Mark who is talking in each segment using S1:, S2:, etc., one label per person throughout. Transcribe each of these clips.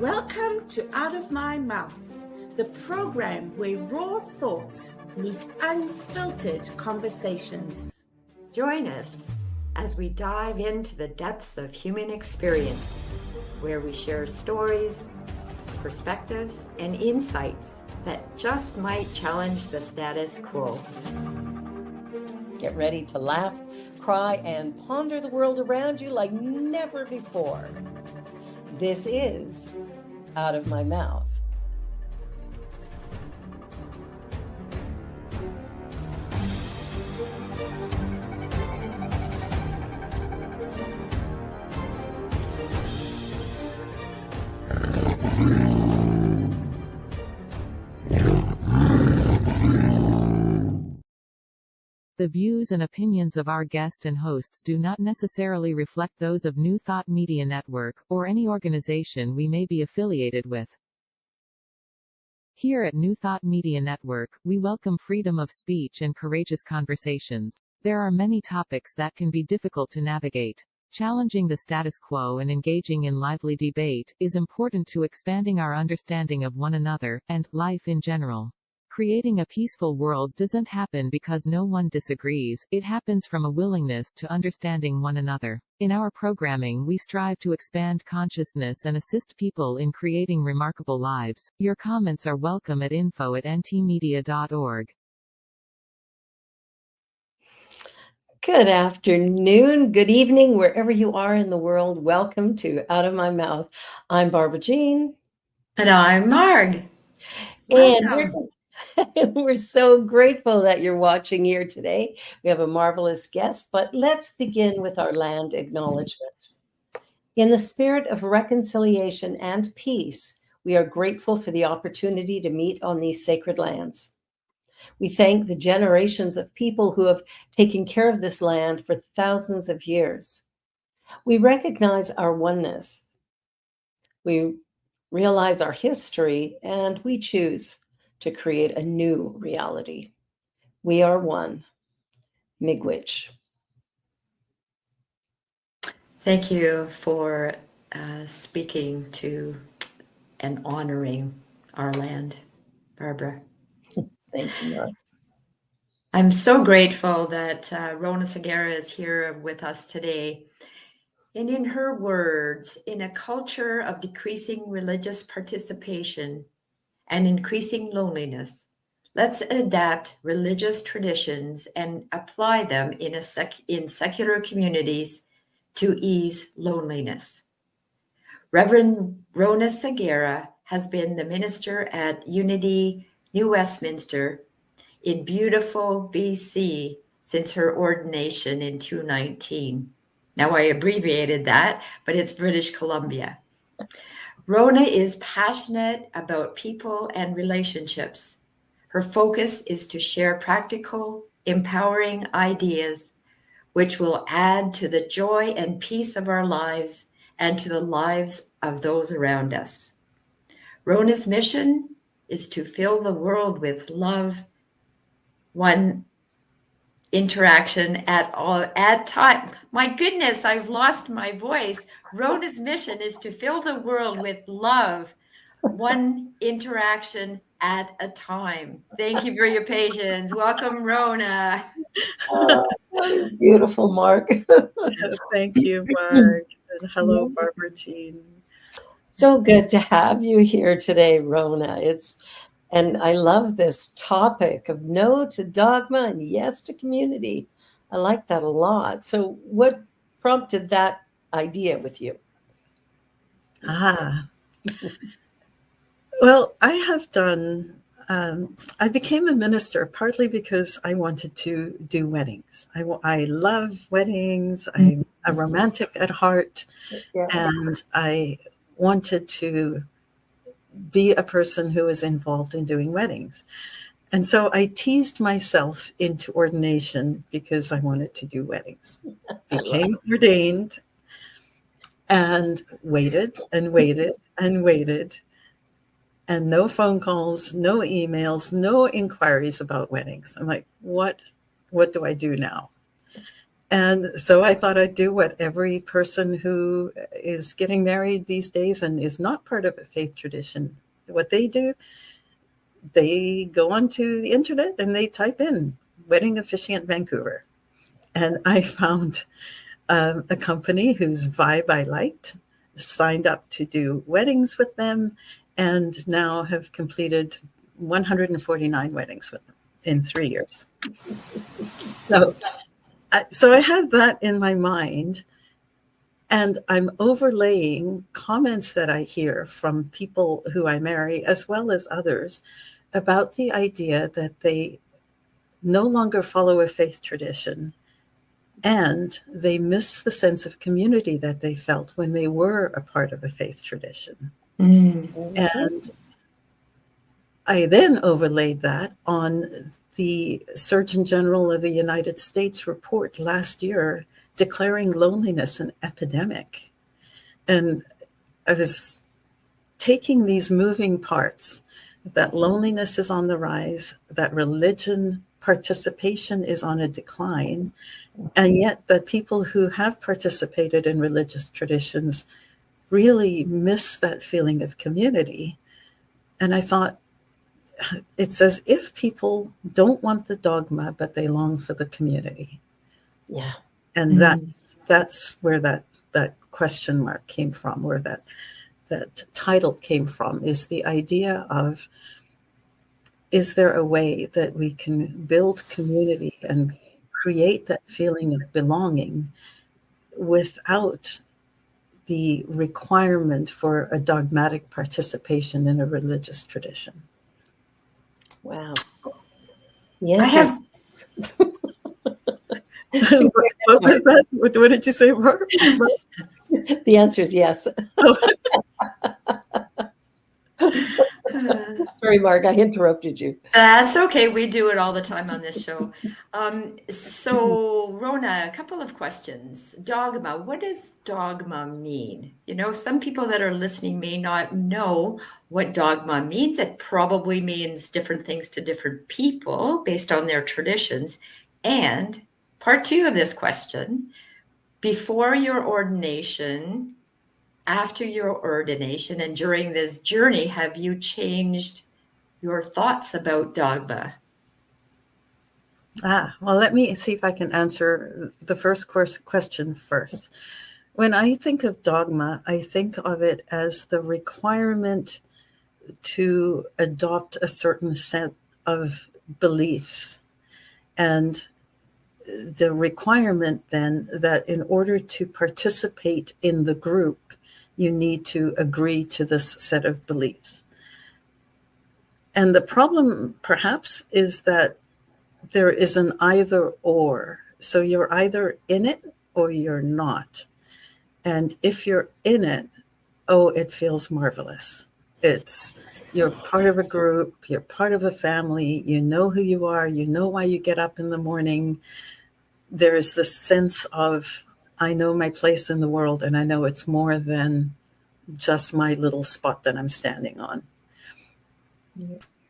S1: Welcome to Out of My Mouth, the program where raw thoughts meet unfiltered conversations.
S2: Join us as we dive into the depths of human experience, where we share stories, perspectives, and insights that just might challenge the status quo.
S3: Get ready to laugh, cry, and ponder the world around you like never before. This is Out of My Mouth.
S4: The views and opinions of our guest and hosts do not necessarily reflect those of New Thought Media Network, or any organization we may be affiliated with. Here at New Thought Media Network, we welcome freedom of speech and courageous conversations. There are many topics that can be difficult to navigate. Challenging the status quo and engaging in lively debate is important to expanding our understanding of one another, and life in general. Creating a peaceful world doesn't happen because no one disagrees, it happens from a willingness to understanding one another. In our programming, we strive to expand consciousness and assist people in creating remarkable lives. Your comments are welcome at info@ntmedia.org.
S3: Good afternoon, good evening, wherever you are in the world. Welcome to Out of My Mouth. I'm Barbara Jean.
S2: And I'm Marg.
S3: And we're so grateful that you're watching here today. We have a marvelous guest, but let's begin with our land acknowledgement. In the spirit of reconciliation and peace, we are grateful for the opportunity to meet on these sacred lands. We thank the generations of people who have taken care of this land for thousands of years. We recognize our oneness. We realize our history, and we choose to create a new reality. We are one. Miigwech.
S2: Thank you for speaking to and honoring our land, Barbara.
S3: Thank you, Mark.
S2: I'm so grateful that Rhona Segarra is here with us today. And in her words, in a culture of decreasing religious participation and increasing loneliness, let's adapt religious traditions and apply them in secular communities to ease loneliness. Reverend Rhona Segarra has been the minister at Unity New Westminster in beautiful BC since her ordination in 2019. Now I abbreviated that, but it's British Columbia. Rhona is passionate about people and relationships. Her focus is to share practical, empowering ideas which will add to the joy and peace of our lives and to the lives of those around us. Rhona's mission is to fill the world with love, one interaction at time. My goodness, I've lost my voice. Rhona's mission is to fill the world with love, one interaction at a time. Thank you for your patience. Welcome, Rhona.
S3: That was beautiful, Mark.
S5: Thank you, Mark. And hello, Barbara Jean.
S3: So good to have you here today, Rhona. And I love this topic of no to dogma and yes to community. I like that a lot. So what prompted that idea with you?
S5: Well, I have done, I became a minister partly because I wanted to do weddings. I love weddings. I'm a romantic at heart, and I wanted to be a person who is involved in doing weddings. And so I teased myself into ordination because I wanted to do weddings. Became ordained and waited and waited and waited. And no phone calls, no emails, no inquiries about weddings. I'm like, what do I do now? And so I thought I'd do what every person who is getting married these days and is not part of a faith tradition, what they do, they go onto the internet and they type in wedding officiant Vancouver. And I found a company whose vibe I liked, signed up to do weddings with them, and now have completed 149 weddings with them in 3 years. So I have that in my mind, and I'm overlaying comments that I hear from people who I marry, as well as others, about the idea that they no longer follow a faith tradition, and they miss the sense of community that they felt when they were a part of a faith tradition. And I then overlaid that on the Surgeon General of the United States report last year declaring loneliness an epidemic. And I was taking these moving parts, that loneliness is on the rise, that religion participation is on a decline, and yet that people who have participated in religious traditions really miss that feeling of community. And I thought, it's as if people don't want the dogma, but they long for the community.
S3: Yeah.
S5: And that's where that question mark came from, where that title came from, is the idea of, is there a way that we can build community and create that feeling of belonging without the requirement for a dogmatic participation in a religious tradition?
S3: Wow. Yes.
S2: I have
S5: What was that? What did you say, Barb?
S3: The answer is yes. Sorry, Mark, I interrupted you.
S2: That's okay. We do it all the time on this show. So, Rhona, a couple of questions. Dogma. What does dogma mean? You know, some people that are listening may not know what dogma means. It probably means different things to different people based on their traditions. And part two of this question, before your ordination, after your ordination, and during this journey, have you changed your thoughts about dogma?
S5: Well, let me see if I can answer the first question first. When I think of dogma, I think of it as the requirement to adopt a certain set of beliefs, and the requirement then that in order to participate in the group, you need to agree to this set of beliefs. And the problem, perhaps, is that there is an either or. So you're either in it or you're not. And if you're in it, oh, it feels marvelous. You're part of a group, you're part of a family, you know who you are, you know why you get up in the morning. There's this sense of, I know my place in the world, and I know it's more than just my little spot that I'm standing on.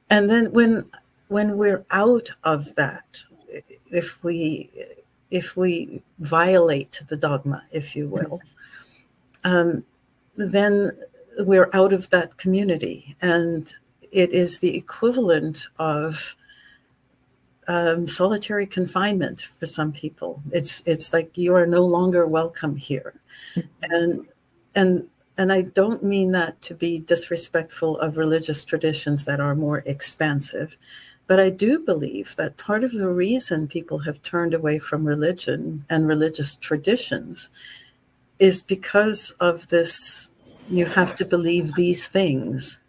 S5: And then when we're out of that, if we violate the dogma, if you will, then we're out of that community, and it is the equivalent of solitary confinement for some people. It's like you are no longer welcome here, and I don't mean that to be disrespectful of religious traditions that are more expansive, but I do believe that part of the reason people have turned away from religion and religious traditions is because of this, you have to believe these things.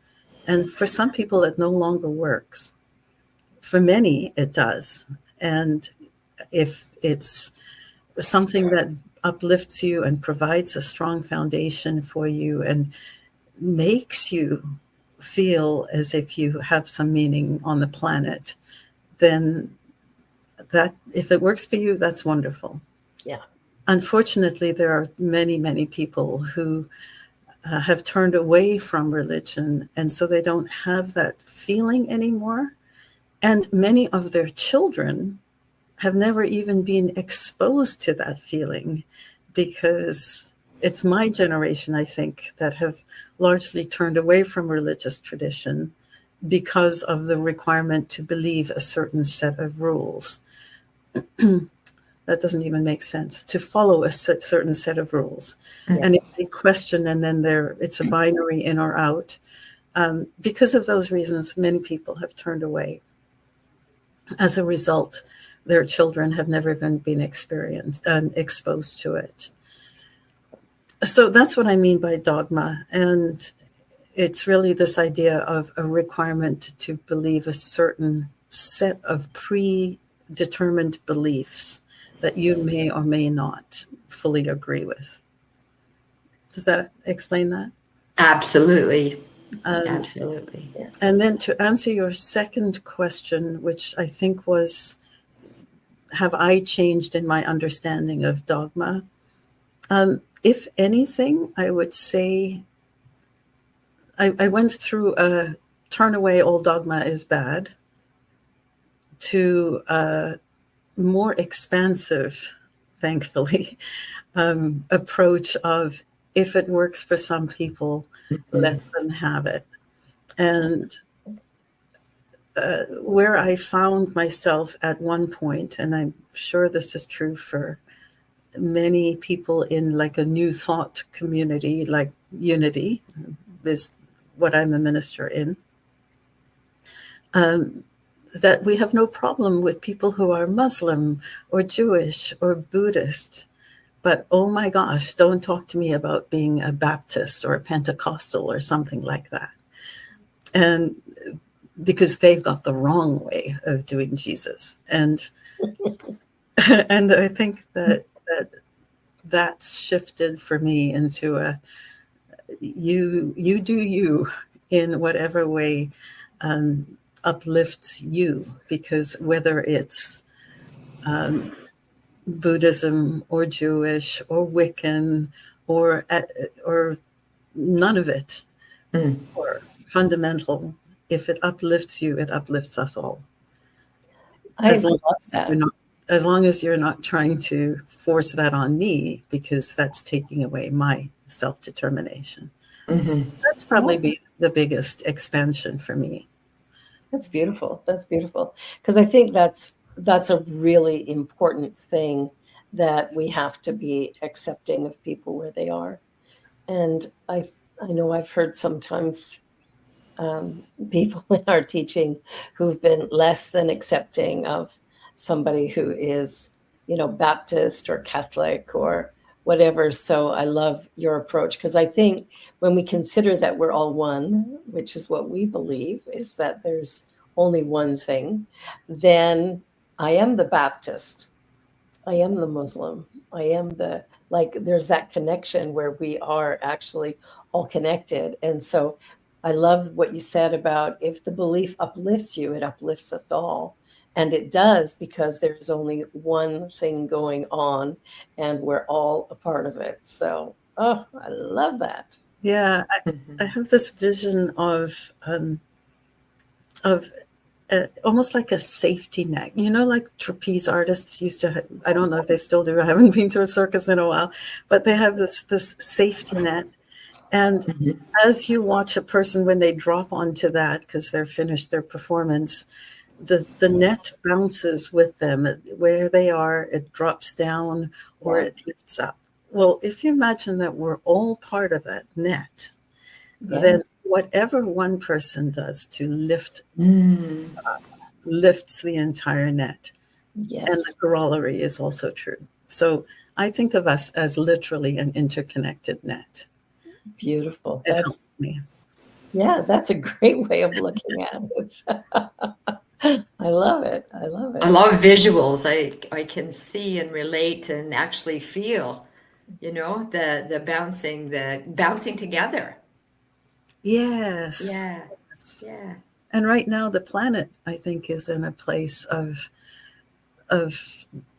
S5: And for some people, it no longer works. For many, it does. And if it's something that uplifts you and provides a strong foundation for you and makes you feel as if you have some meaning on the planet, then that, if it works for you, that's wonderful.
S3: Yeah.
S5: Unfortunately, there are many, many people who have turned away from religion, and so they don't have that feeling anymore. And many of their children have never even been exposed to that feeling, because it's my generation, I think, that have largely turned away from religious tradition because of the requirement to believe a certain set of rules. That doesn't even make sense. To follow a certain set of rules.
S3: Yeah.
S5: And if they question, and then it's a binary in or out. Because of those reasons, many people have turned away. As a result, their children have never even been exposed to it. So that's what I mean by dogma. And it's really this idea of a requirement to believe a certain set of predetermined beliefs that you may or may not fully agree with. Does that explain that?
S2: Absolutely. Absolutely.
S5: And then to answer your second question, which I think was, have I changed in my understanding of dogma? If anything, I would say I went through a turn away, all dogma is bad, to a more expansive, thankfully, approach of, if it works for some people, let them have it. And where I found myself at one point, and I'm sure this is true for many people in like a new thought community, like Unity is what I'm a minister in, that we have no problem with people who are Muslim or Jewish or Buddhist. But oh my gosh, don't talk to me about being a Baptist or a Pentecostal or something like that. And because they've got the wrong way of doing Jesus. And and I think that's shifted for me into a you do you in whatever way uplifts you, because whether it's Buddhism or Jewish or Wiccan or none of it, or fundamental, if it uplifts you, it uplifts us all. As long as you're not trying to force that on me, because that's taking away my self-determination. So that's probably the biggest expansion for me.
S3: That's beautiful. That's beautiful. Because I think that's a really important thing, that we have to be accepting of people where they are. And I know I've heard sometimes people in our teaching who've been less than accepting of somebody who is, Baptist or Catholic or whatever. So I love your approach, because I think when we consider that we're all one, which is what we believe, is that there's only one thing, then I am the Baptist, I am the Muslim, I am there's that connection where we are actually all connected. And so I love what you said about, if the belief uplifts you, it uplifts us all. And it does, because there's only one thing going on and we're all a part of it. So, I love that.
S5: Yeah, I have this vision of almost like a safety net. Like trapeze artists used to have, I don't know if they still do, I haven't been to a circus in a while, but they have this safety net. And as you watch a person, when they drop onto that, because they're finished their performance, the net bounces with them. Where they are, it drops down or it lifts up. Well, if you imagine that we're all part of that net, then whatever one person does to lift lifts the entire net.
S3: Yes.
S5: And the corollary is also true. So I think of us as literally an interconnected net.
S3: Beautiful.
S5: It helps me.
S3: Yeah, that's a great way of looking at it. I love it. I love it.
S2: I love visuals. I can see and relate and actually feel, the bouncing together.
S5: Yes.
S2: Yeah.
S5: And right now the planet, I think, is in a place of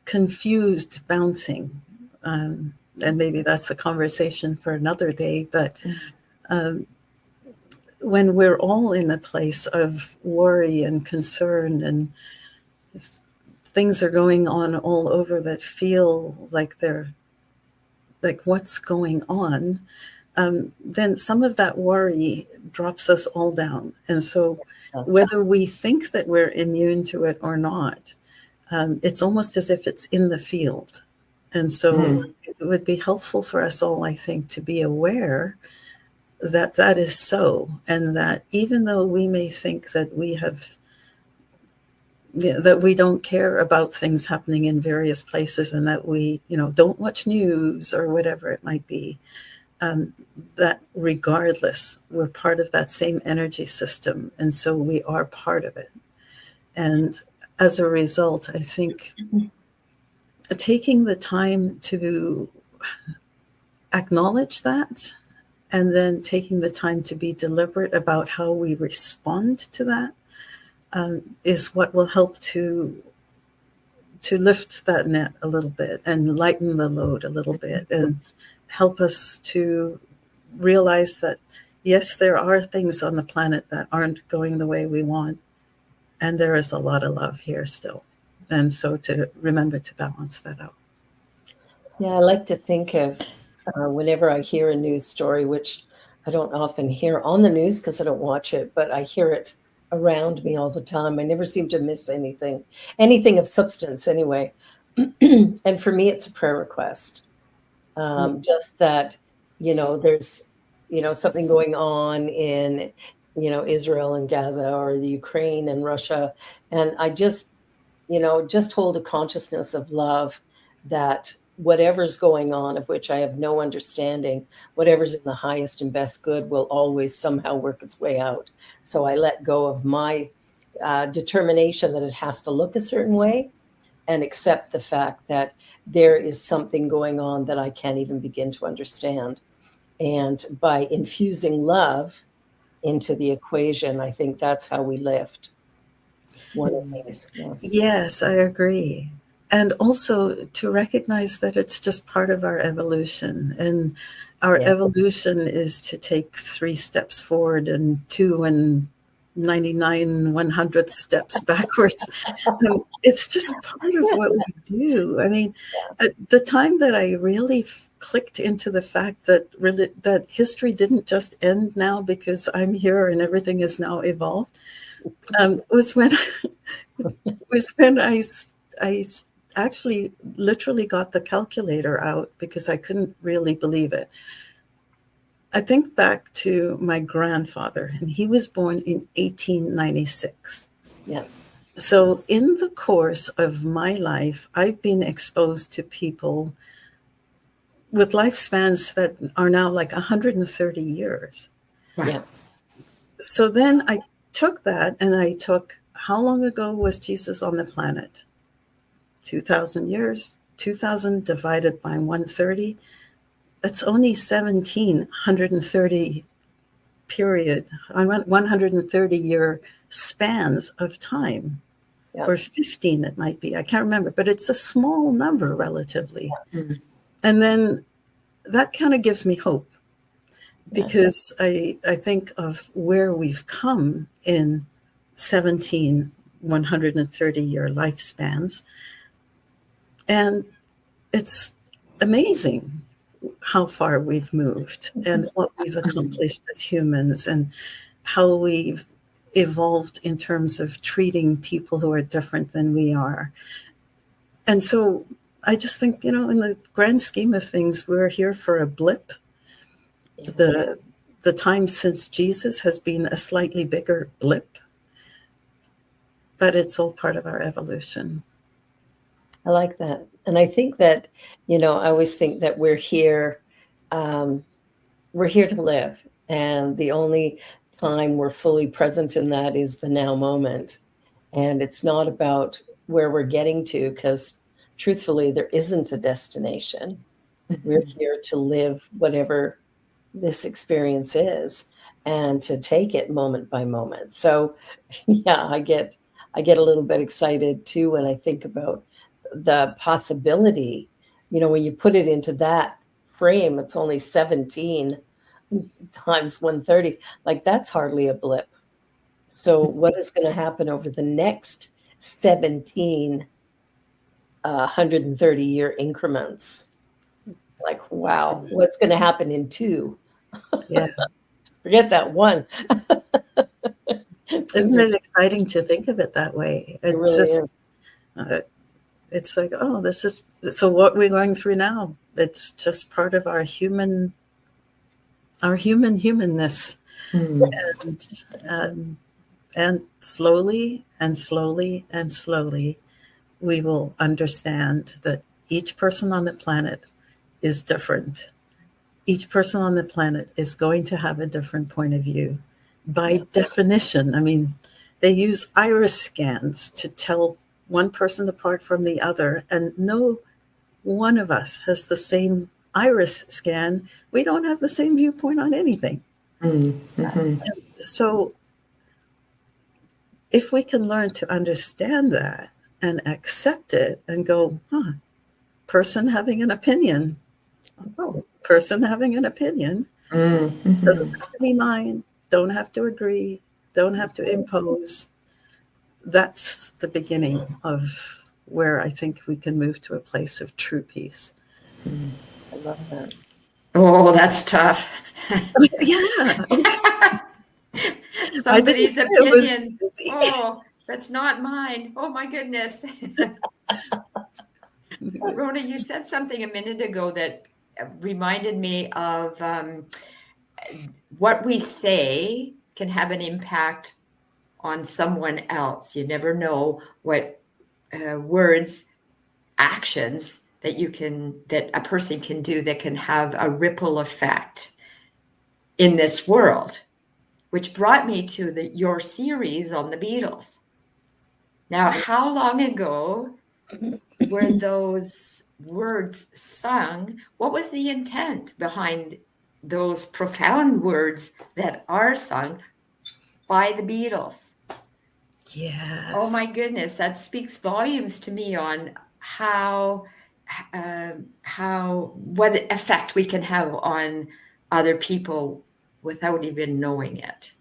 S5: confused bouncing. And maybe that's a conversation for another day, but when we're all in a place of worry and concern and things are going on all over that feel like they're like what's going on, then some of that worry drops us all down. And so whether we think that we're immune to it or not, it's almost as if it's in the field. And so it would be helpful for us all, I think, to be aware that that is so, and that even though we may think that we have, that we don't care about things happening in various places, and that we, don't watch news or whatever it might be, that regardless, we're part of that same energy system, and so we are part of it. And as a result, I think taking the time to acknowledge that, and then taking the time to be deliberate about how we respond to that, is what will help to lift that net a little bit and lighten the load a little bit, and help us to realize that, yes, there are things on the planet that aren't going the way we want, and there is a lot of love here still. And so to remember to balance that out.
S3: Yeah, I like to think of whenever I hear a news story, which I don't often hear on the news because I don't watch it, but I hear it around me all the time. I never seem to miss anything of substance anyway. And for me, it's a prayer request. Just that, there's, something going on in, Israel and Gaza, or the Ukraine and Russia. And I just hold a consciousness of love that whatever's going on, of which I have no understanding, whatever's in the highest and best good will always somehow work its way out. So I let go of my determination that it has to look a certain way, and accept the fact that there is something going on that I can't even begin to understand. And by infusing love into the equation, I think that's how we lift. One of these. Yeah.
S5: Yes, I agree. And also to recognize that it's just part of our evolution. And our evolution is to take 3 steps forward and 2 and 99 100th steps backwards. It's just part of what we do. I mean, at the time that I really clicked into the fact that that history didn't just end now because I'm here and everything is now evolved, was when I actually literally got the calculator out, because I couldn't really believe it. I think back to my grandfather, and he was born in 1896.
S3: Yeah.
S5: So in the course of my life, I've been exposed to people with lifespans that are now like 130 years.
S3: Yeah.
S5: So then I took that, and I took, how long ago was Jesus on the planet? 2,000 years. 2,000 divided by 130. That's only 1,730 period, 130-year spans of time, or 15 it might be. I can't remember, but it's a small number relatively. Mm-hmm. And then that kind of gives me hope, because I think of where we've come in 130-year lifespans. And it's amazing how far we've moved, and what we've accomplished as humans, and how we've evolved in terms of treating people who are different than we are. And so I just think, in the grand scheme of things, we're here for a blip. The time since Jesus has been a slightly bigger blip, but it's all part of our evolution.
S3: I like that. And I think that, I always think that we're here to live. And the only time we're fully present in that is the now moment. And it's not about where we're getting to, because truthfully, there isn't a destination. We're here to live whatever this experience is, and to take it moment by moment. So I get a little bit excited too when I think about the possibility, when you put it into that frame, it's only 17 times 130. Like, that's hardly a blip. So what is going to happen over the next 17 130-year increments. Like, wow, what's going to happen in 2?
S5: Yeah.
S3: Forget that 1.
S5: Isn't it exciting to think of it that way?
S3: It really is.
S5: It's like, oh, this is, so what we're going through now, it's just part of our humanness. And slowly and slowly and slowly, we will understand that each person on the planet is different. Each person on the planet is going to have a different point of view. By definition, I mean, they use iris scans to tell one person apart from the other, and no one of us has the same iris scan. We don't have the same viewpoint on anything. So if we can learn to understand that and accept it and go, person having an opinion. Oh, person having an opinion. Doesn't have to be mine. Don't have to agree. Don't have to impose. That's the beginning of where I think we can move to a place of true peace.
S3: I love that.
S2: Oh, that's tough.
S5: Yeah.
S2: Somebody's opinion. Oh, that's not mine. Oh, my goodness. Rhona, you said something a minute ago that reminded me of what we say can have an impact on someone else. You never know what words, actions that a person can do that can have a ripple effect in this world, which brought me to your series on the Beatles. Now, how long ago were those words sung? What was the intent behind those profound words that are sung by the Beatles?
S5: Yes.
S2: Oh my goodness, that speaks volumes to me on what effect we can have on other people without even knowing it.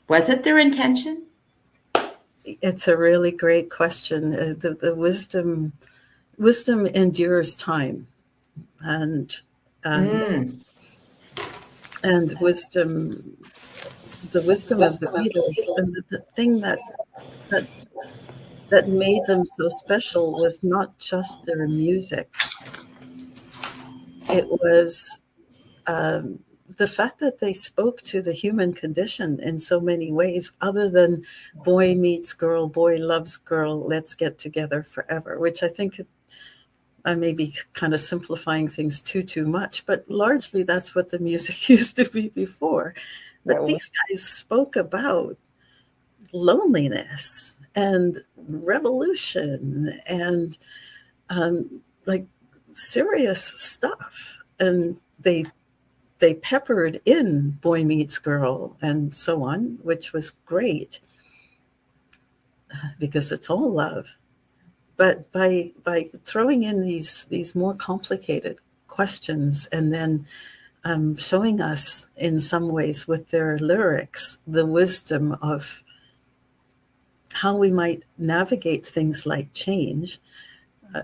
S2: Was it their intention?
S5: It's a really great question. The wisdom endures time, and wisdom, the wisdom of the Beatles, and the thing that made them so special was not just their music. It was the fact that they spoke to the human condition in so many ways, other than boy meets girl, boy loves girl, let's get together forever, which I think I may be kind of simplifying things too much, but largely that's what the music used to be before. But these guys spoke about loneliness and revolution and like serious stuff. And they peppered in boy meets girl and so on, which was great because it's all love. But by throwing in these more complicated questions and then showing us in some ways with their lyrics the wisdom of how we might navigate things like change,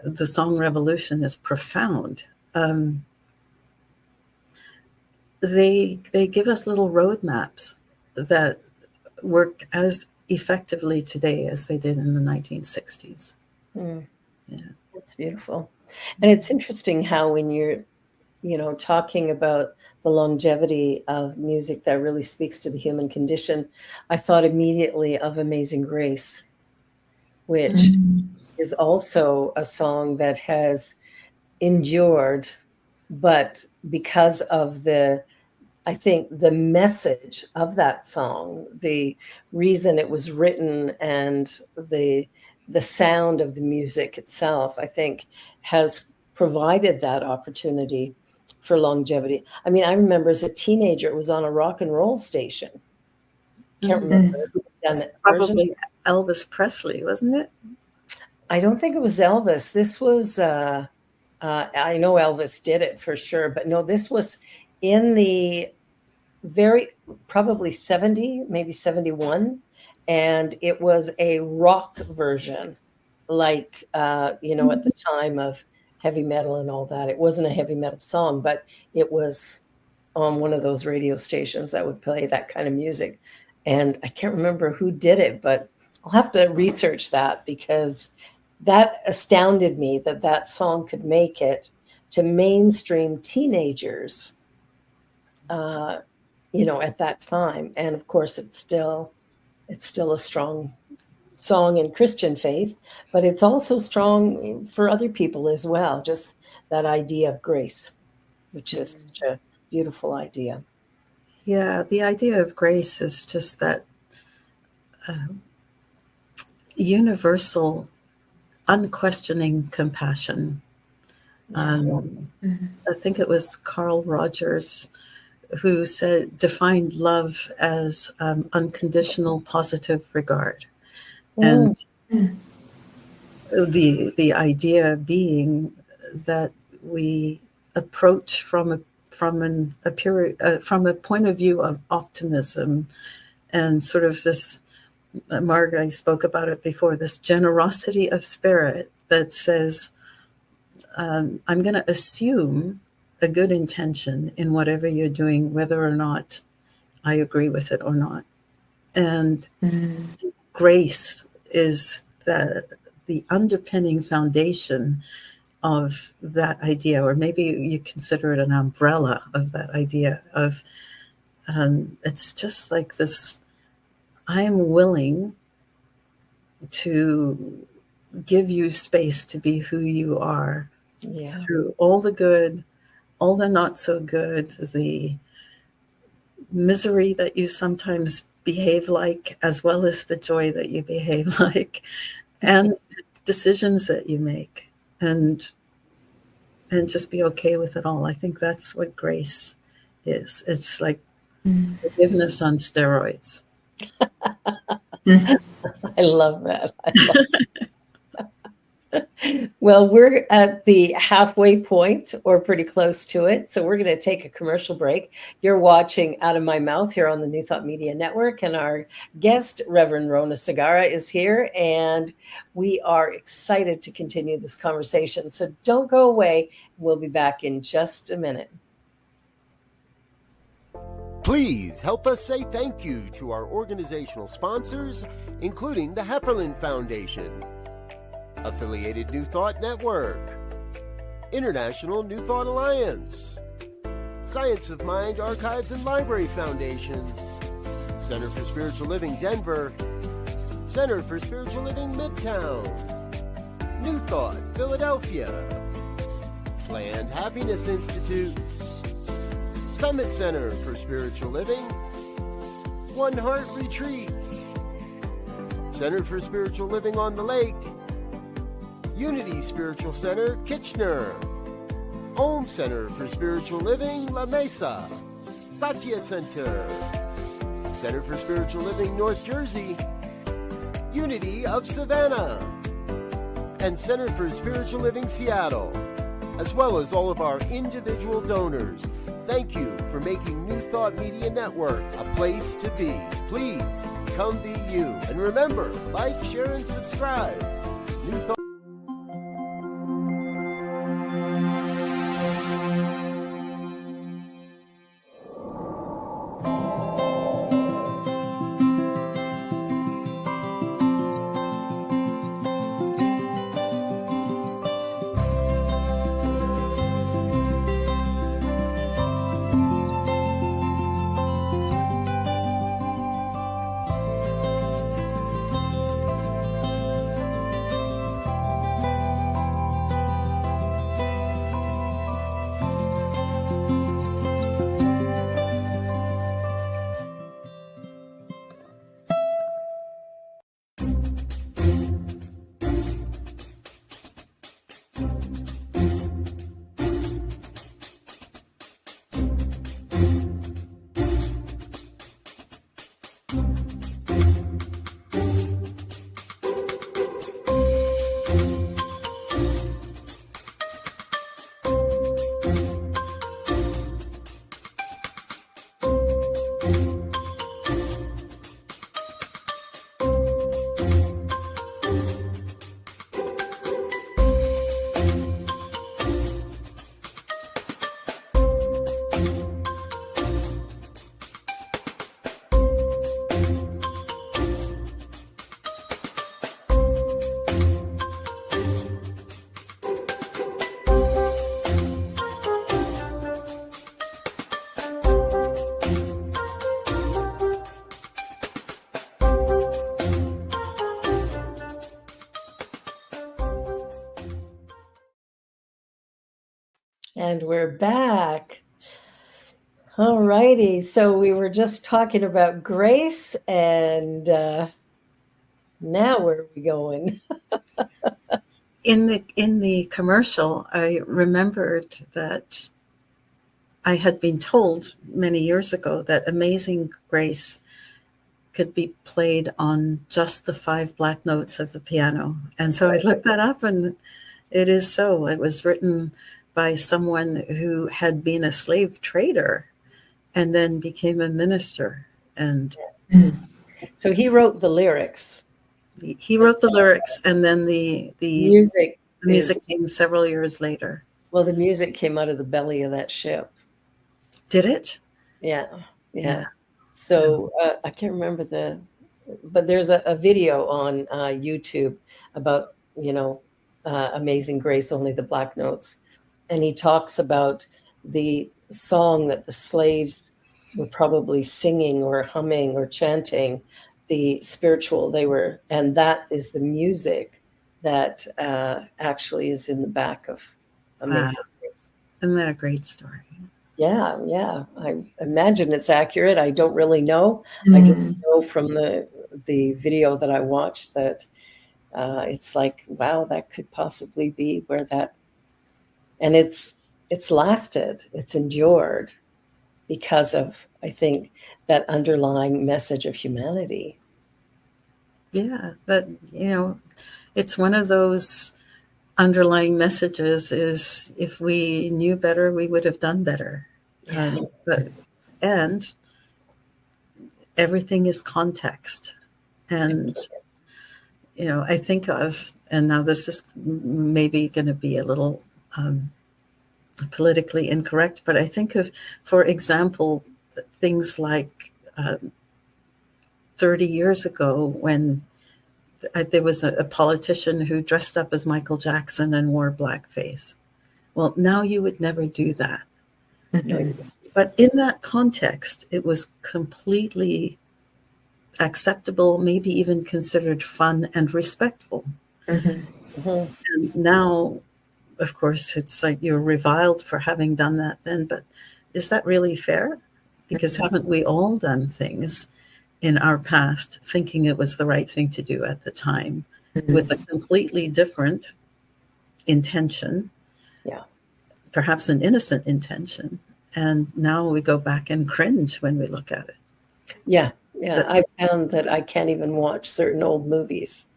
S5: the song Revolution is profound. They give us little roadmaps that work as effectively today as they did in the 1960s. Yeah,
S3: that's beautiful. And it's interesting how when you're, talking about the longevity of music that really speaks to the human condition, I thought immediately of Amazing Grace, which is also a song that has endured, but because of I think the message of that song, the reason it was written, and the sound of the music itself, I think has provided that opportunity for longevity. I mean, I remember as a teenager, it was on a rock and roll station. Can't remember.
S5: Probably Elvis Presley, wasn't it?
S3: I don't think it was Elvis. This was, I know Elvis did it for sure, but no, this was in the probably 70, maybe 71. And it was a rock version like, at the time of heavy metal and all that. It wasn't a heavy metal song, but it was on one of those radio stations that would play that kind of music. And I can't remember who did it, but I'll have to research that, because that astounded me that that song could make it to mainstream teenagers, at that time. And of course, it's still a strong song in Christian faith, but it's also strong for other people as well. Just that idea of grace, which is such a beautiful idea.
S5: Yeah, the idea of grace is just that universal, unquestioning compassion. I think it was Carl Rogers who defined love as unconditional positive regard. And the idea being that we approach from a point of view of optimism, and sort of this, Margaret, I spoke about it before, this generosity of spirit that says, I'm going to assume a good intention in whatever you're doing, whether or not I agree with it or not. And grace is the underpinning foundation of that idea, or maybe you consider it an umbrella of that idea of, it's just like this, I am willing to give you space to be who you are, through all the good, all the not so good, the misery that you sometimes behave like, as well as the joy that you behave like, and the decisions that you make, and just be okay with it all. I think that's what grace is. It's like forgiveness on steroids.
S3: I love that. Well, we're at the halfway point, or pretty close to it. So we're going to take a commercial break. You're watching Out of My Mouth here on the New Thought Media Network. And our guest, Reverend Rhona Segarra, is here. And we are excited to continue this conversation. So don't go away. We'll be back in just a minute.
S6: Please help us say thank you to our organizational sponsors, including the Hepperlin Foundation, Affiliated New Thought Network, International New Thought Alliance, Science of Mind Archives and Library Foundation, Center for Spiritual Living Denver, Center for Spiritual Living Midtown, New Thought Philadelphia, Planned Happiness Institute, Summit Center for Spiritual Living, One Heart Retreats, Center for Spiritual Living on the Lake, Unity Spiritual Center, Kitchener, Om Center for Spiritual Living, La Mesa, Satya Center, Center for Spiritual Living, North Jersey, Unity of Savannah, and Center for Spiritual Living, Seattle, as well as all of our individual donors. Thank you for making New Thought Media Network a place to be. Please come be you. And remember, like, share, and subscribe. New Thought.
S3: And we're back. All righty. So we were just talking about grace, and now where are we going?
S5: In the commercial, I remembered that I had been told many years ago that Amazing Grace could be played on just the 5 black notes of the piano. And so I looked that up, and it is so. It was written by someone who had been a slave trader and then became a minister. And
S3: so he wrote the lyrics.
S5: He wrote the lyrics, and then the
S3: music
S5: came several years later.
S3: Well, the music came out of the belly of that ship.
S5: Did it?
S3: Yeah. So I can't remember but there's a video on YouTube about, Amazing Grace, Only the Black Notes. And he talks about the song that the slaves were probably singing or humming or chanting, the spiritual and that is the music that actually is in the back of Amazing Grace.
S5: Isn't that a great story?
S3: Yeah. I imagine it's accurate. I don't really know. I just know from the video that I watched that it's like, wow, that could possibly be where that, and it's lasted, it's endured because of, I think, that underlying message of humanity.
S5: Yeah, that, it's one of those underlying messages is if we knew better, we would have done better.
S3: Yeah.
S5: And everything is context. And, I think of, and now this is maybe going to be a little politically incorrect, but I think of, for example, things like 30 years ago when there was a politician who dressed up as Michael Jackson and wore blackface. Well, now you would never do that. But in that context, it was completely acceptable, maybe even considered fun and respectful. And now, of course, it's like you're reviled for having done that then, but is that really fair? Because haven't we all done things in our past thinking it was the right thing to do at the time with a completely different intention?
S3: Yeah.
S5: Perhaps an innocent intention. And now we go back and cringe when we look at it.
S3: Yeah. I found that I can't even watch certain old movies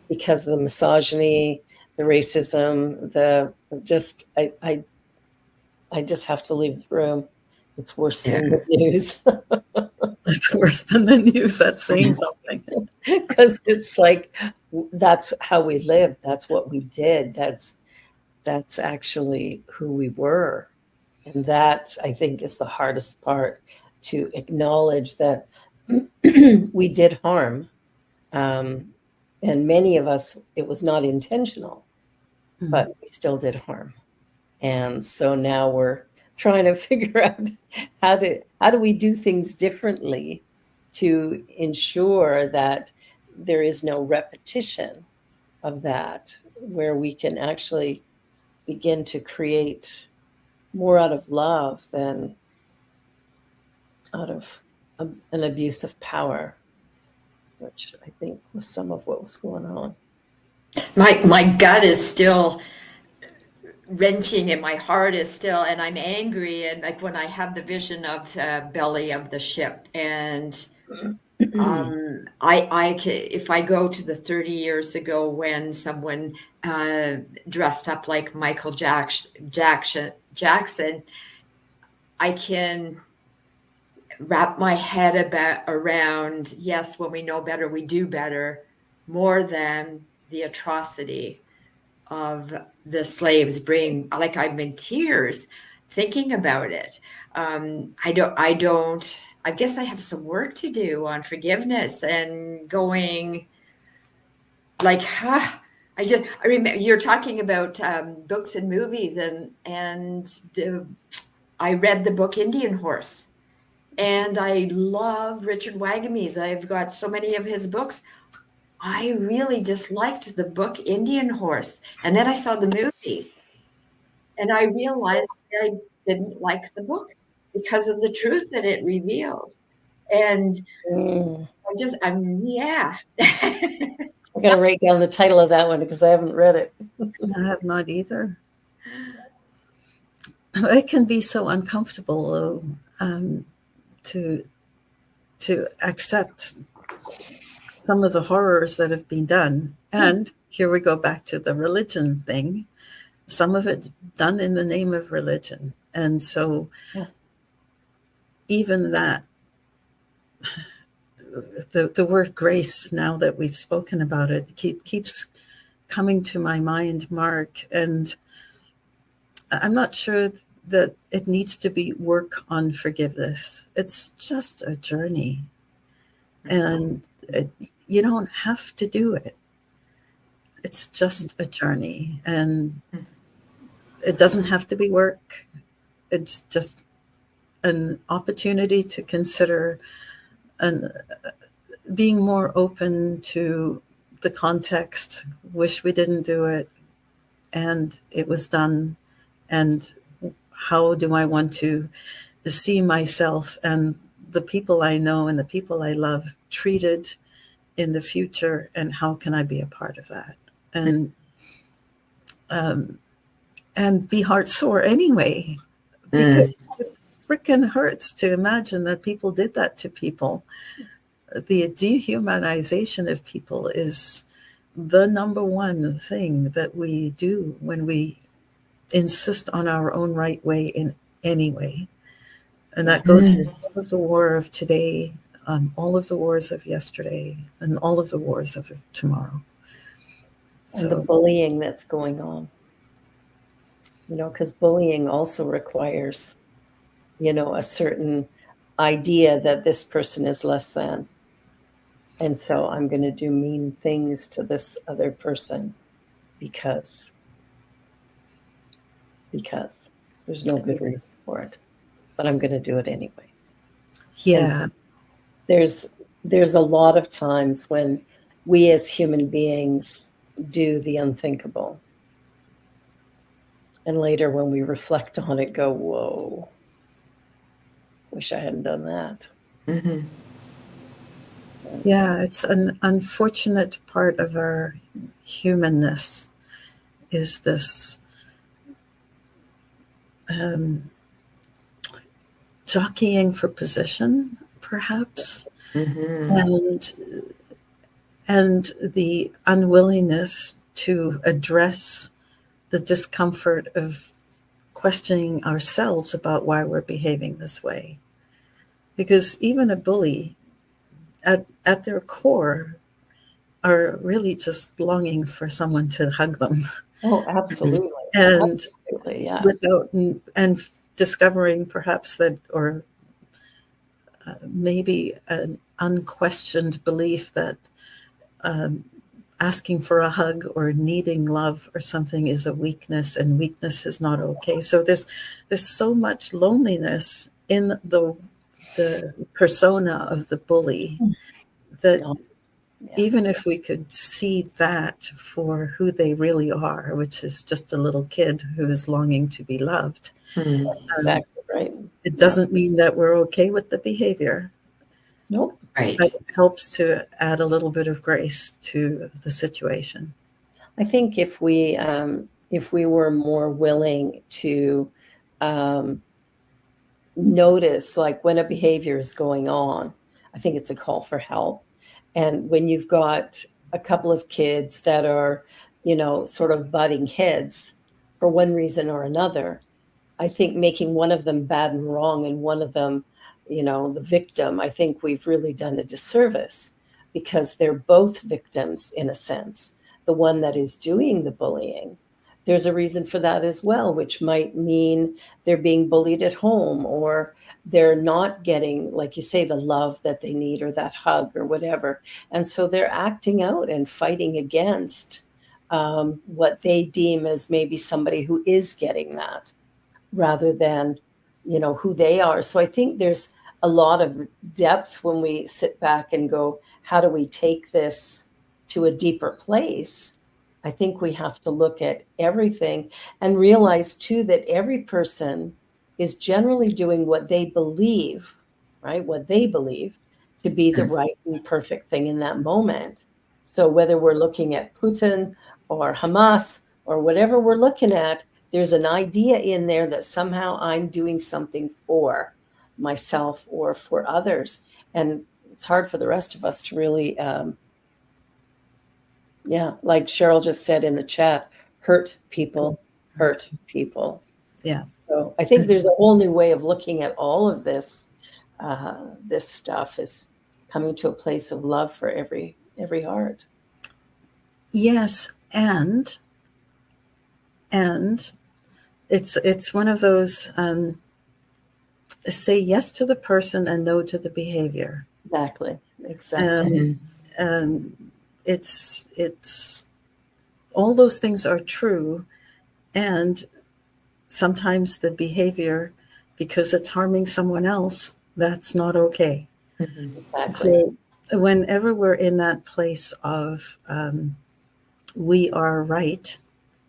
S3: because of the misogyny, the racism, I just have to leave the room. It's worse than the news.
S5: It's worse than the news. That's saying something.
S3: Because it's like, that's how we lived. That's what we did. That's actually who we were. And that, I think, is the hardest part, to acknowledge that we did harm. And many of us, it was not intentional, but we still did harm. And so now we're trying to figure out how do we do things differently to ensure that there is no repetition of that, where we can actually begin to create more out of love than out of an abuse of power, which I think was some of what was going on.
S2: My gut is still wrenching and my heart is still, and I'm angry. And like when I have the vision of the belly of the ship, and if I go to the 30 years ago when someone dressed up like Michael Jackson, I can wrap my head around, yes, when we know better, we do better, more than the atrocity of the slaves bring. Like, I'm in tears thinking about it. I guess I have some work to do on forgiveness and going like, I remember you're talking about books and movies, and I read the book Indian Horse, and I love Richard Wagamese. I've got so many of his books. I really disliked the book Indian Horse, and then I saw the movie, And I realized I didn't like the book because of the truth that it revealed. And yeah.
S3: I got to write down the title of that one because I haven't read it.
S5: I have not either. It can be so uncomfortable to accept some of the horrors that have been done. And here we go back to the religion thing. Some of it done in the name of religion. And so even that, the word grace, now that we've spoken about it, keeps coming to my mind, Mark. And I'm not sure that it needs to be work on forgiveness. It's just a journey. And you don't have to do it. It's just a journey. And it doesn't have to be work. It's just an opportunity to consider being more open to the context. Wish we didn't do it, and it was done. And how do I want to see myself and the people I know and the people I love treated in the future, and how can I be a part of that? And be heart sore anyway, because it freaking hurts to imagine that people did that to people. The dehumanization of people is the number one thing that we do when we insist on our own right way in any way. And that goes for all of the war of today, all of the wars of yesterday, and all of the wars of tomorrow.
S3: And the bullying that's going on. Because bullying also requires, a certain idea that this person is less than. And so I'm going to do mean things to this other person because there's no good reason for it, but I'm going to do it anyway.
S5: Yeah.
S3: So there's a lot of times when we as human beings do the unthinkable. And later when we reflect on it, go, whoa, wish I hadn't done that.
S2: Mm-hmm.
S5: Yeah, it's an unfortunate part of our humanness is this jockeying for position, perhaps, and the unwillingness to address the discomfort of questioning ourselves about why we're behaving this way. Because even a bully, at their core, are really just longing for someone to hug them.
S3: Oh, absolutely.
S5: And
S3: absolutely, yeah.
S5: And discovering perhaps that, or maybe an unquestioned belief that asking for a hug or needing love or something is a weakness, and weakness is not okay. So there's so much loneliness in the persona of the bully that even if we could see that for who they really are, which is just a little kid who is longing to be loved,
S3: exactly right.
S5: It doesn't mean that we're okay with the behavior.
S3: Nope.
S2: Right.
S5: But it helps to add a little bit of grace to the situation.
S3: I think if we were more willing to notice, like when a behavior is going on, I think it's a call for help. And when you've got a couple of kids that are, sort of butting heads for one reason or another, I think making one of them bad and wrong and one of them, the victim, I think we've really done a disservice, because they're both victims in a sense. The one that is doing the bullying, there's a reason for that as well, which might mean they're being bullied at home, or they're not getting, like you say, the love that they need, or that hug or whatever. And so they're acting out and fighting against what they deem as maybe somebody who is getting that, rather than, who they are. So I think there's a lot of depth when we sit back and go, how do we take this to a deeper place I think we have to look at everything and realize too that every person is generally doing what they believe, right? What they believe to be the right and perfect thing in that moment. So whether we're looking at Putin or Hamas or whatever we're looking at, there's an idea in there that somehow I'm doing something for myself or for others. And it's hard for the rest of us to really, like Cheryl just said in the chat, hurt people.
S5: Yeah.
S3: So I think there's a whole new way of looking at all of this. This stuff is coming to a place of love for every heart.
S5: Yes, and it's one of those say yes to the person and no to the behavior.
S3: Exactly.
S5: It's all those things are true, and sometimes the behavior, because it's harming someone else, that's not okay.
S3: Exactly.
S5: So whenever we're in that place of we are right,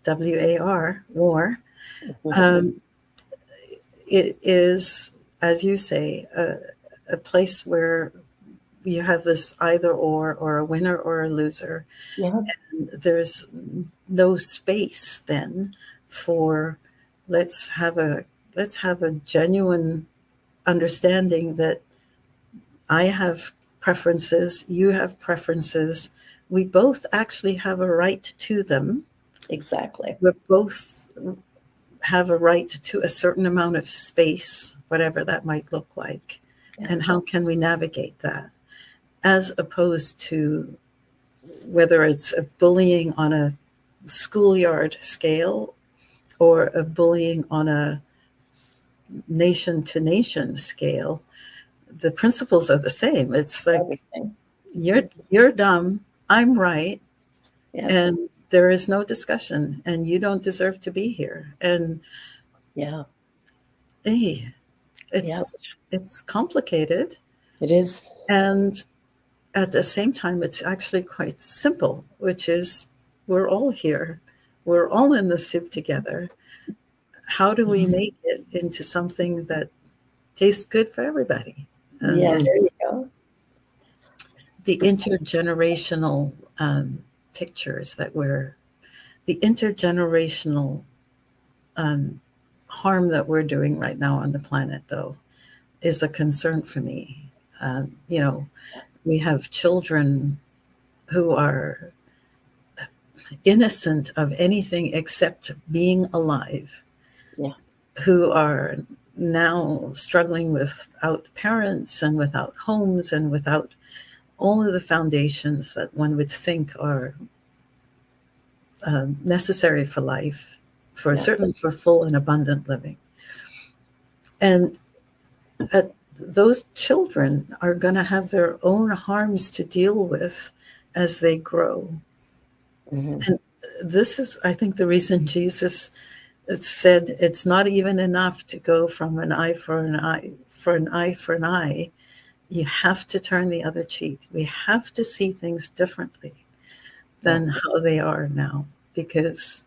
S5: WAR, war, it is, as you say, a place where you have this either or a winner or a loser.
S3: Yeah.
S5: And there's no space then for let's have a genuine understanding that I have preferences, you have preferences. We both actually have a right to them.
S3: Exactly.
S5: We both have a right to a certain amount of space, whatever that might look like.
S3: Yeah.
S5: And how can we navigate that? As opposed to whether it's a bullying on a schoolyard scale or a bullying on a nation to nation scale, the principles are the same. It's like you're dumb, I'm right, and there is no discussion, and you don't deserve to be here. And it's complicated.
S3: It is.
S5: And at the same time, it's actually quite simple, which is we're all here. We're all in the soup together. How do we make it into something that tastes good for everybody?
S3: There you go.
S5: The intergenerational pictures that the intergenerational harm that we're doing right now on the planet, though, is a concern for me. We have children who are innocent of anything except being alive, who are now struggling without parents and without homes and without all of the foundations that one would think are necessary for life, certainly for full and abundant living. And those children are going to have their own harms to deal with as they grow. And this is, I think, the reason Jesus said it's not even enough to go from an eye for an eye, for an eye for an eye. You have to turn the other cheek. We have to see things differently than how they are now, because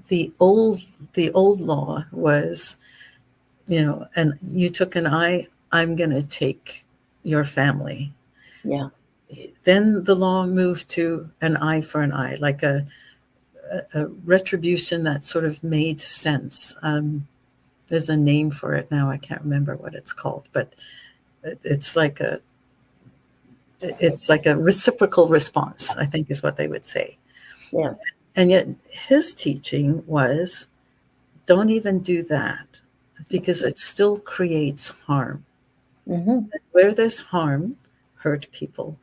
S5: the old law was, and you took an eye, I'm going to take your family.
S3: Yeah.
S5: Then the law moved to an eye for an eye, like a retribution that sort of made sense. There's a name for it now. I can't remember what it's called, but it's like a reciprocal response, I think is what they would say.
S3: Yeah.
S5: And yet his teaching was, don't even do that, because it still creates harm. Where there's harm, hurt people.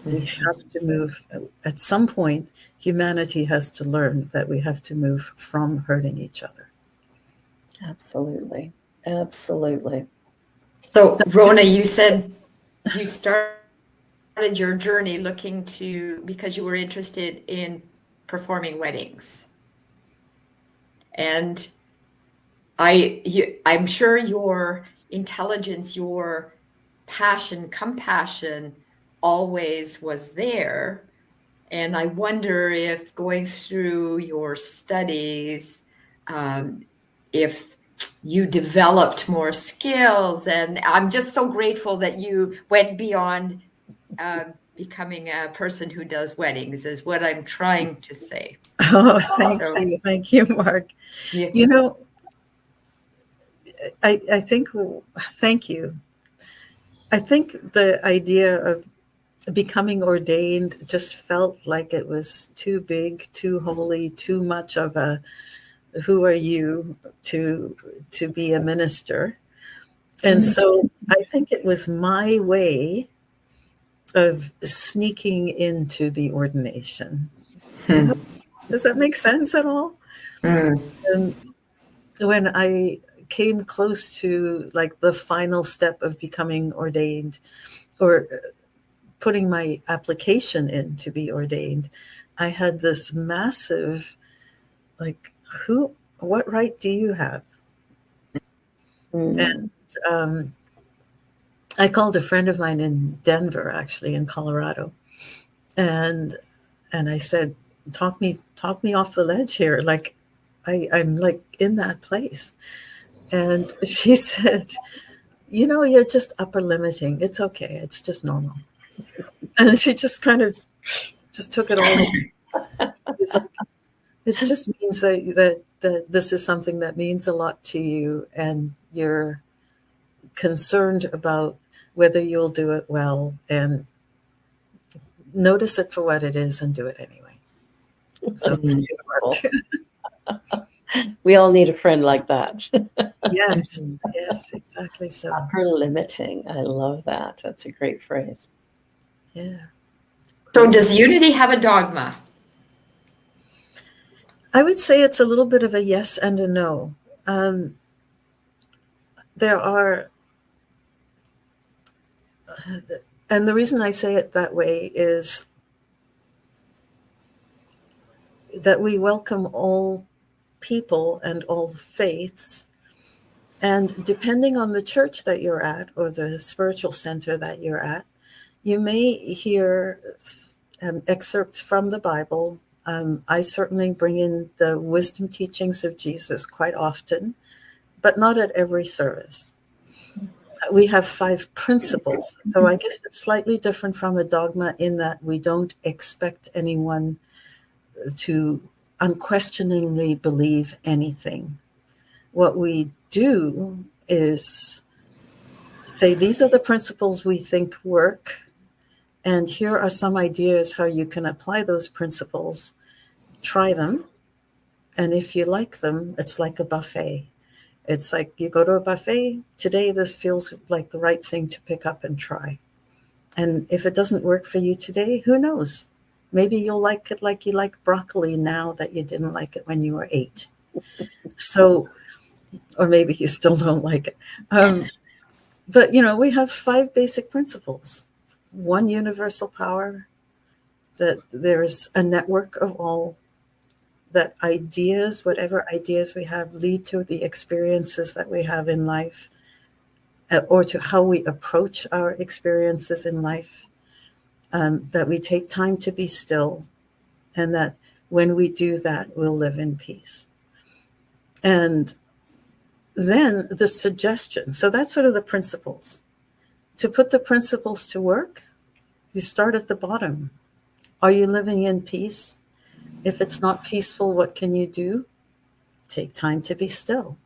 S5: We have to move. At some point, humanity has to learn that we have to move from hurting each other.
S3: Absolutely.
S2: So, Rhona, you said you started your journey because you were interested in performing weddings. And I'm sure your intelligence, your passion, compassion always was there. And I wonder if going through your studies, if you developed more skills. And I'm just so grateful that you went beyond becoming a person who does weddings, is what I'm trying to say.
S5: Oh, thank you, Mark.
S2: Yeah.
S5: You know, I think, thank you. I think the idea of becoming ordained just felt like it was too big, too holy, too much of a who are you to be a minister. And so I think it was my way of sneaking into the ordination. Does that make sense at all? And when I came close to like the final step of becoming ordained, or putting my application in to be ordained, I had this massive, like, what right do you have? And I called a friend of mine in Denver, actually in Colorado, and I said, talk me off the ledge here. Like, I'm like in that place. And she said, you're just upper limiting. It's okay. It's just normal. And she just kind of just took it all. It just means that this is something that means a lot to you, and you're concerned about whether you'll do it well, and notice it for what it is and do it anyway. So
S3: we all need a friend like that.
S5: Yes, exactly. So
S3: upper limiting. I love that. That's a great phrase.
S5: Yeah.
S2: So does Unity have a dogma?
S5: I would say it's a little bit of a yes and a no. There are, and the reason I say it that way is that we welcome all people and all faiths. And depending on the church that you're at or the spiritual center that you're at, you may hear excerpts from the Bible. I certainly bring in the wisdom teachings of Jesus quite often, but not at every service. We have 5 principles. So I guess it's slightly different from a dogma in that we don't expect anyone to unquestioningly believe anything. What we do is say, these are the principles we think work, and here are some ideas how you can apply those principles. Try them, and if you like them, it's like a buffet. It's like you go to a buffet. Today, this feels like the right thing to pick up and try. And if it doesn't work for you today, who knows? Maybe you'll like it like you like broccoli now that you didn't like it when you were 8. So, or maybe you still don't like it. But, we have 5 basic principles. One universal power, that there's a network of all, that ideas, whatever ideas we have, lead to the experiences that we have in life, or to how we approach our experiences in life, that we take time to be still, and that when we do that, we'll live in peace. And then the suggestion. So that's sort of the principles. To put the principles to work, you start at the bottom. Are you living in peace? If it's not peaceful, what can you do? Take time to be still.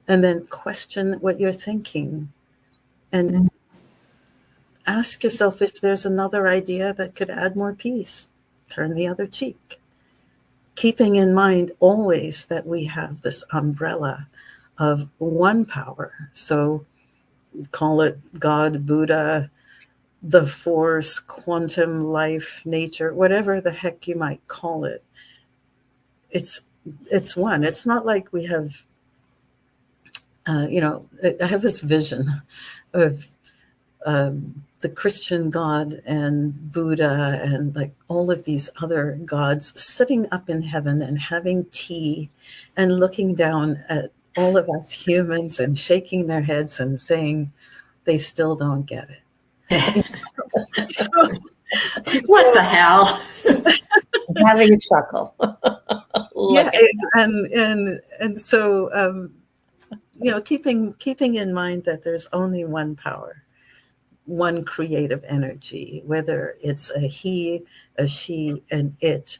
S5: And then question what you're thinking. And ask yourself if there's another idea that could add more peace. Turn the other cheek. Keeping in mind always that we have this umbrella of one power. So call it God, Buddha, the force, quantum, life, nature, whatever the heck you might call it. It's one. It's not like we have, I have this vision of the Christian God and Buddha and like all of these other gods sitting up in heaven and having tea and looking down at all of us humans and shaking their heads and saying they still don't get it.
S2: What the hell?
S3: Having a chuckle.
S5: Yeah, and so keeping in mind that there's only one power, one creative energy, whether it's a he, a she, an it,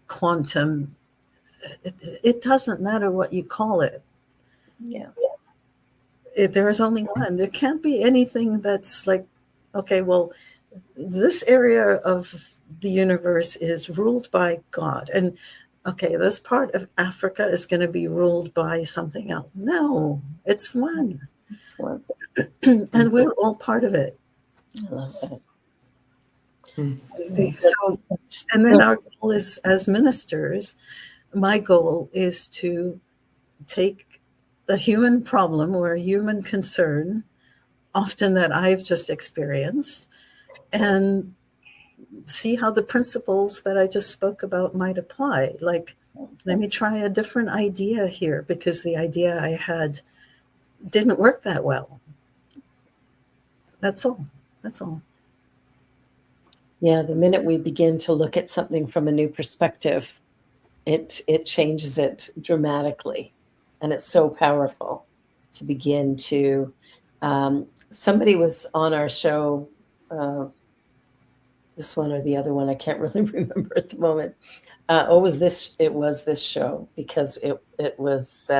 S5: quantum. It doesn't matter what you call it.
S3: Yeah.
S5: There is only one. There can't be anything that's like, okay, well, this area of the universe is ruled by God, and okay, this part of Africa is going to be ruled by something else. No, it's one.
S3: It's one.
S5: And we're all part of it.
S3: I love that.
S5: So, and then our goal is, as ministers, my goal is to take the human problem or a human concern, often that I've just experienced, and see how the principles that I just spoke about might apply. Like, let me try a different idea here because the idea I had didn't work that well. That's all. That's all.
S3: Yeah, the minute we begin to look at something from a new perspective, it changes it dramatically. And it's so powerful to begin to, somebody was on our show, this one or the other one, I can't really remember at the moment. It was this show because it was,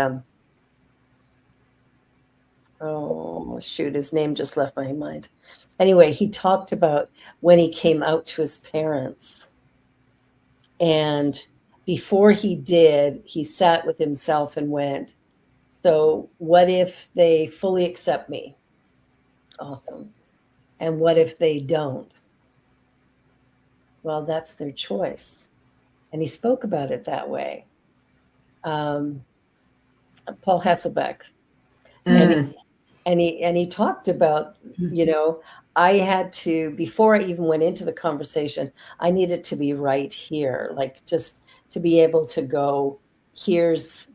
S3: oh shoot, his name just left my mind. Anyway, he talked about when he came out to his parents, and before he did, he sat with himself and went, so what if they fully accept me? Awesome. And what if they don't? Well, that's their choice. And he spoke about it that way. Paul Hasselbeck. And he talked about, I had to, before I even went into the conversation, I needed to be right here, like just to be able to go, here's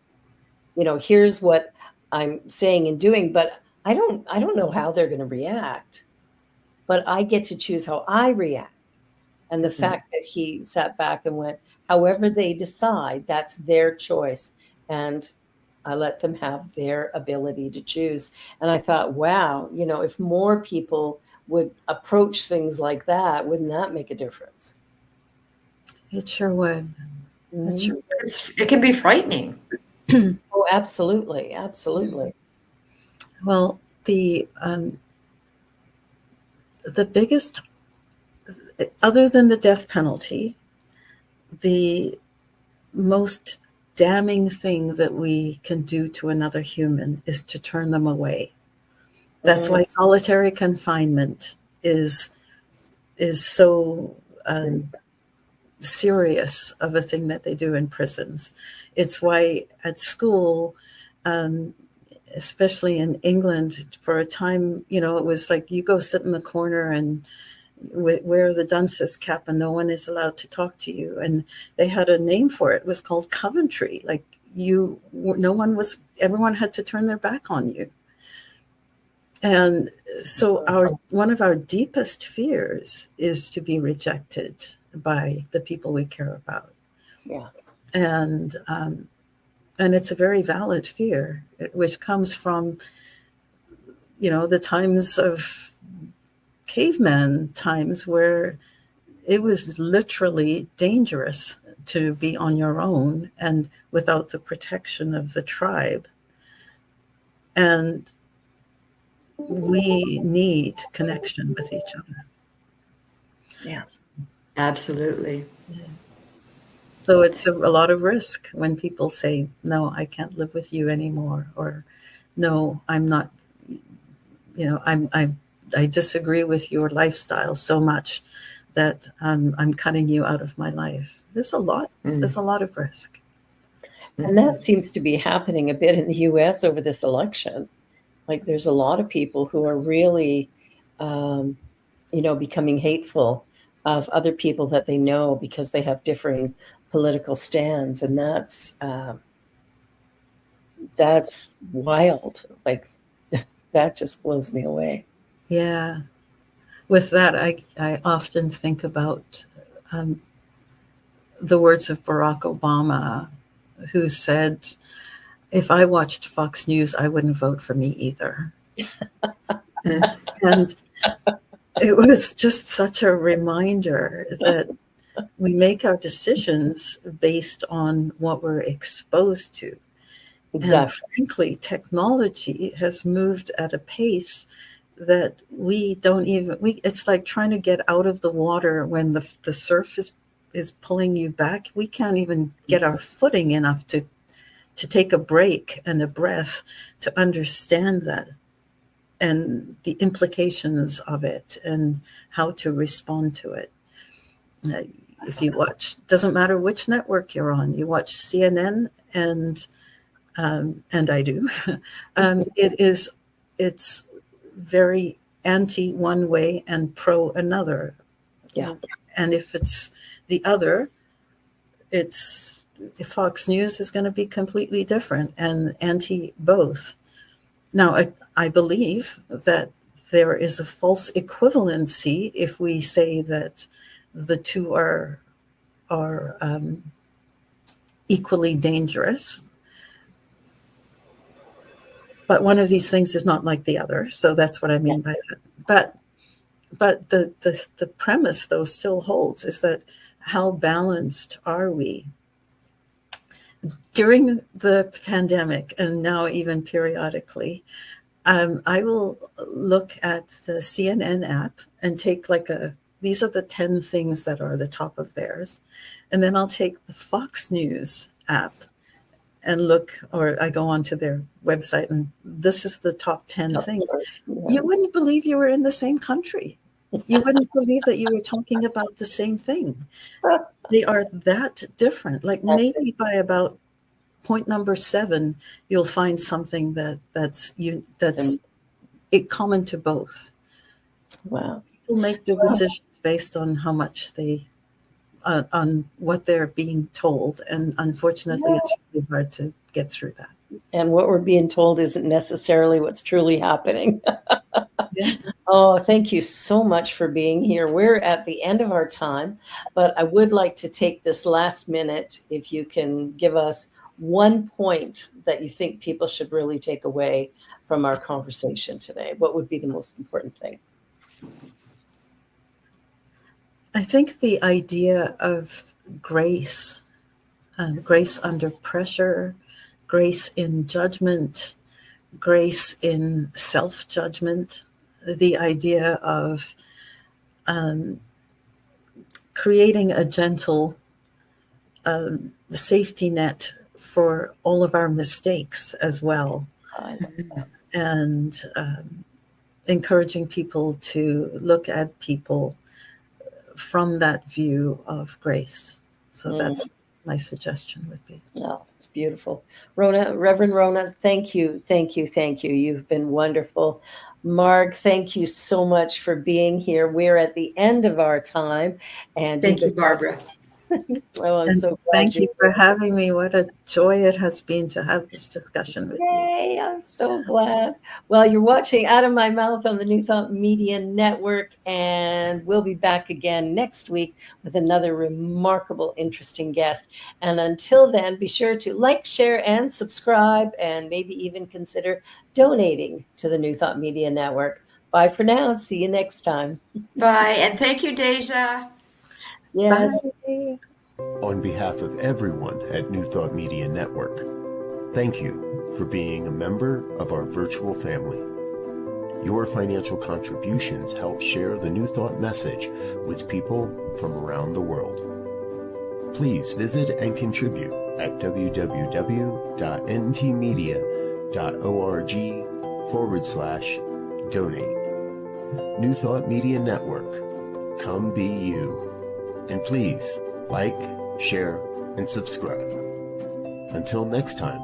S3: what I'm saying and doing, but I don't know how they're going to react, but I get to choose how I react. And the fact that he sat back and went, however they decide, that's their choice. And I let them have their ability to choose. And I thought, wow, if more people would approach things like that, wouldn't that make a difference?
S5: It sure would.
S3: Mm-hmm.
S5: It sure would.
S2: It can be frightening.
S3: Oh, absolutely. Absolutely.
S5: Well, the biggest, other than the death penalty, the most damning thing that we can do to another human is to turn them away. That's why solitary confinement is so serious of a thing that they do in prisons. It's why at school, especially in England, for a time, it was like you go sit in the corner and wear the dunce's cap and no one is allowed to talk to you. And they had a name for it. It was called Coventry. Like everyone had to turn their back on you. And so one of our deepest fears is to be rejected by the people we care about.
S3: Yeah.
S5: And it's a very valid fear, which comes from, the times of caveman times where it was literally dangerous to be on your own and without the protection of the tribe. And we need connection with each other.
S3: Yeah,
S2: absolutely.
S5: Yeah. So it's a lot of risk when people say, no, I can't live with you anymore, or no, I'm not, I disagree with your lifestyle so much that I'm cutting you out of my life. There's a lot of risk.
S3: and that seems to be happening a bit in the US over this election. Like there's a lot of people who are really, becoming hateful of other people that they know because they have differing political stands. And that's wild. Like that just blows me away.
S5: Yeah. with that, I often think about the words of Barack Obama, who said, if I watched Fox News, I wouldn't vote for me either. And it was just such a reminder that we make our decisions based on what we're exposed to.
S3: Exactly.
S5: And frankly, technology has moved at a pace that we don't even, it's like trying to get out of the water when the surf is pulling you back. We can't even get our footing enough to take a break and a breath to understand that and the implications of it and how to respond to it. If you watch, doesn't matter which network you're on, you watch CNN and I do, it's very anti one way and pro another.
S3: Yeah.
S5: And if it's the other, Fox News is going to be completely different and anti both. Now, I believe that there is a false equivalency if we say that the two are equally dangerous. But one of these things is not like the other. So that's what I mean by that. But the premise, though, still holds, is that how balanced are we? During the pandemic, and now even periodically, I will look at the CNN app and take these are the 10 things that are the top of theirs. And then I'll take the Fox News app and look, or I go onto their website and this is the top 10 things. Yeah. You wouldn't believe you were in the same country. You wouldn't believe that you were talking about the same thing. They are that different. Like maybe by about point number 7, you'll find something that's common to both.
S3: Wow.
S5: People make their decisions based on how much on what they're being told. And unfortunately, it's really hard to get through that.
S3: And what we're being told isn't necessarily what's truly happening.
S5: Yeah.
S3: Oh, thank you so much for being here. We're at the end of our time, but I would like to take this last minute, if you can give us one point that you think people should really take away from our conversation today. What would be the most important thing?
S5: I think the idea of grace, grace under pressure, grace in judgment, grace in self-judgment, the idea of creating a gentle safety net for all of our mistakes as well, and encouraging people to look at people from that view of grace. So that's my suggestion would be.
S3: Oh, it's beautiful. Reverend Rhona, thank you. You've been wonderful. Marg, thank you so much for being here. We're at the end of our time. And
S2: thank you, Barbara.
S3: Oh, I'm so glad.
S5: Thank you for having me. What a joy it has been to have this discussion with you.
S3: Yay, I'm so glad. Well, you're watching Out of My Mouth on the New Thought Media Network, and we'll be back again next week with another remarkable, interesting guest. And until then, be sure to like, share, and subscribe, and maybe even consider donating to the New Thought Media Network. Bye for now. See you next time.
S2: Bye, and thank you, Deja.
S3: Yes.
S5: Bye.
S6: On behalf of everyone at New Thought Media Network, thank you for being a member of our virtual family. Your financial contributions help share the New Thought message with people from around the world. Please visit and contribute at www.ntmedia.org/donate. New Thought Media Network, come be you. And please, like, share, and subscribe. Until next time,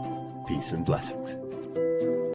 S6: peace and blessings.